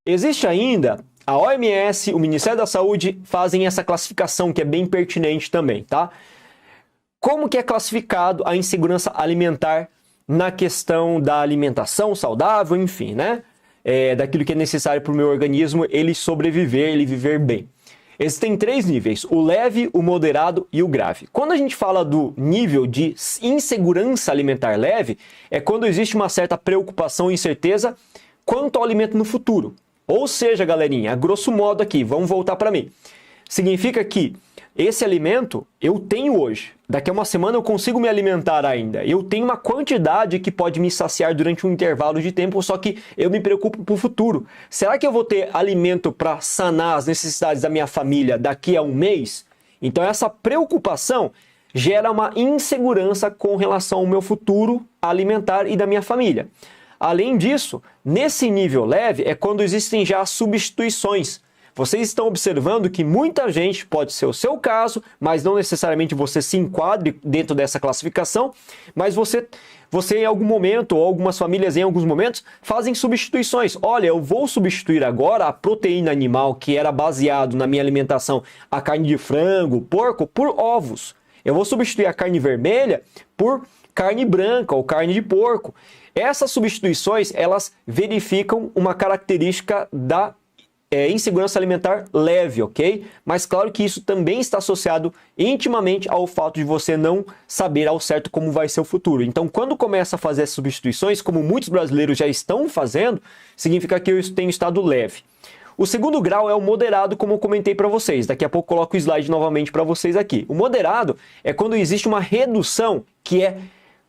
Existe ainda a OMS, o Ministério da Saúde fazem essa classificação que é bem pertinente também, tá? Como que é classificado a insegurança alimentar na questão da alimentação saudável, enfim, né? Daquilo que é necessário para o meu organismo ele sobreviver, ele viver bem. Existem 3 níveis, o leve, o moderado e o grave. Quando a gente fala do nível de insegurança alimentar leve, é quando existe uma certa preocupação e incerteza quanto ao alimento no futuro. Ou seja, galerinha, a grosso modo aqui, vamos voltar para mim. Significa que esse alimento eu tenho hoje. Daqui a uma semana eu consigo me alimentar ainda. Eu tenho uma quantidade que pode me saciar durante um intervalo de tempo, só que eu me preocupo para o futuro. Será que eu vou ter alimento para sanar as necessidades da minha família daqui a um mês? Então essa preocupação gera uma insegurança com relação ao meu futuro alimentar e da minha família. Além disso, nesse nível leve é quando existem já substituições. Vocês estão observando que muita gente, pode ser o seu caso, mas não necessariamente você se enquadre dentro dessa classificação, mas você em algum momento, ou algumas famílias em alguns momentos, fazem substituições. Olha, eu vou substituir agora a proteína animal que era baseado na minha alimentação, a carne de frango, porco, por ovos. Eu vou substituir a carne vermelha por carne branca ou carne de porco. Essas substituições, elas verificam uma característica da insegurança alimentar leve, ok? Mas claro que isso também está associado intimamente ao fato de você não saber ao certo como vai ser o futuro. Então, quando começa a fazer as substituições, como muitos brasileiros já estão fazendo, significa que eu tenho estado leve. O segundo grau é o moderado, como eu comentei para vocês. Daqui a pouco eu coloco o slide novamente para vocês aqui. O moderado é quando existe uma redução que é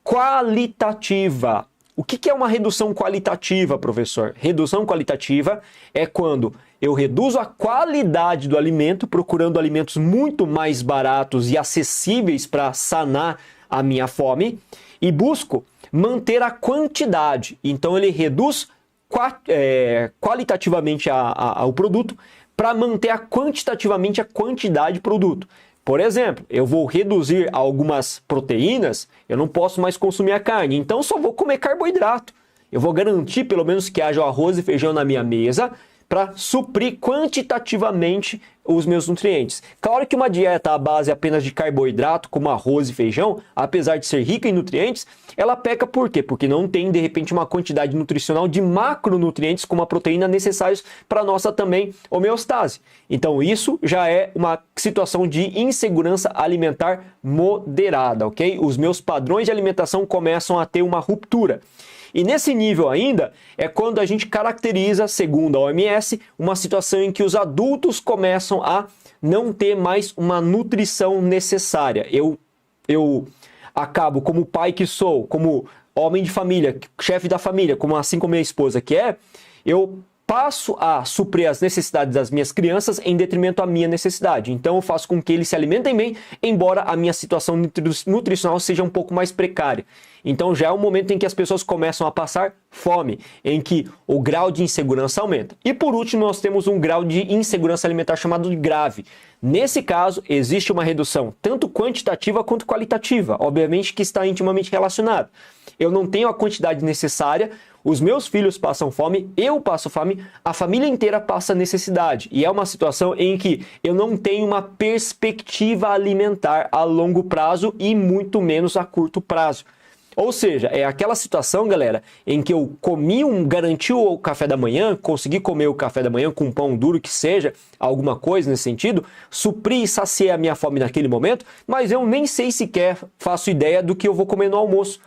qualitativa. O que é uma redução qualitativa, professor? Redução qualitativa é quando eu reduzo a qualidade do alimento, procurando alimentos muito mais baratos e acessíveis para sanar a minha fome, e busco manter a quantidade. Então ele reduz qualitativamente o produto para manter quantitativamente a quantidade de produto. Por exemplo, eu vou reduzir algumas proteínas, eu não posso mais consumir a carne, então só vou comer carboidrato. Eu vou garantir pelo menos que haja arroz e feijão na minha mesa para suprir quantitativamente os meus nutrientes. Claro que uma dieta à base apenas de carboidrato, como arroz e feijão, apesar de ser rica em nutrientes, ela peca por quê? Porque não tem, de repente, uma quantidade nutricional de macronutrientes, como a proteína, necessários para a nossa também homeostase. Então isso já é uma situação de insegurança alimentar moderada, ok? Os meus padrões de alimentação começam a ter uma ruptura. E nesse nível ainda é quando a gente caracteriza, segundo a OMS, uma situação em que os adultos começam a não ter mais uma nutrição necessária. Eu acabo, como pai que sou, como homem de família, chefe da família, assim como minha esposa que é, eu passo a suprir as necessidades das minhas crianças em detrimento à minha necessidade. Então eu faço com que eles se alimentem bem, embora a minha situação nutricional seja um pouco mais precária. Então já é um momento em que as pessoas começam a passar fome, em que o grau de insegurança aumenta. E por último, nós temos um grau de insegurança alimentar chamado de grave. Nesse caso, existe uma redução tanto quantitativa quanto qualitativa, obviamente que está intimamente relacionado. Eu não tenho a quantidade necessária, os meus filhos passam fome, eu passo fome, a família inteira passa necessidade. E é uma situação em que eu não tenho uma perspectiva alimentar a longo prazo e muito menos a curto prazo. Ou seja, é aquela situação, galera, em que eu garanti o café da manhã, consegui comer o café da manhã com pão duro, que seja, alguma coisa nesse sentido, supri e saciei a minha fome naquele momento, mas eu nem sei sequer, faço ideia do que eu vou comer no almoço.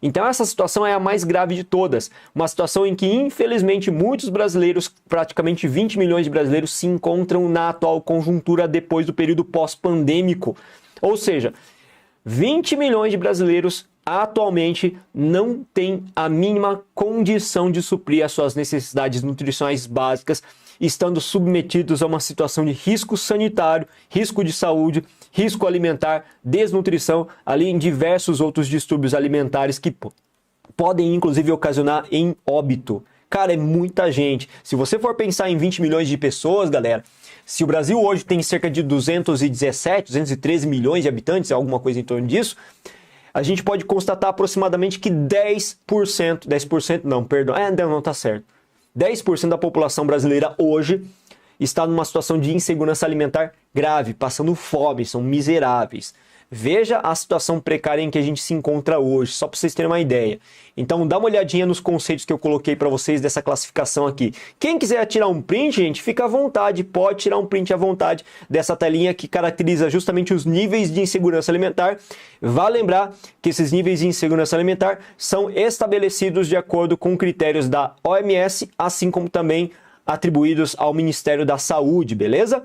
Então essa situação é a mais grave de todas, uma situação em que infelizmente muitos brasileiros, praticamente 20 milhões de brasileiros, se encontram na atual conjuntura depois do período pós-pandêmico. Ou seja, 20 milhões de brasileiros atualmente não têm a mínima condição de suprir as suas necessidades nutricionais básicas, estando submetidos a uma situação de risco sanitário, risco de saúde, risco alimentar, desnutrição, além de diversos outros distúrbios alimentares que podem inclusive ocasionar em óbito. Cara, é muita gente. Se você for pensar em 20 milhões de pessoas, galera, se o Brasil hoje tem cerca de 213 milhões de habitantes, alguma coisa em torno disso, a gente pode constatar aproximadamente que 10% não, perdão, não tá certo. 10% da população brasileira hoje está numa situação de insegurança alimentar grave, passando fome, são miseráveis. Veja a situação precária em que a gente se encontra hoje, só para vocês terem uma ideia. Então dá uma olhadinha nos conceitos que eu coloquei para vocês dessa classificação aqui. Quem quiser tirar um print, gente, fica à vontade, pode tirar um print à vontade dessa telinha que caracteriza justamente os níveis de insegurança alimentar. Vale lembrar que esses níveis de insegurança alimentar são estabelecidos de acordo com critérios da OMS, assim como também atribuídos ao Ministério da Saúde, beleza?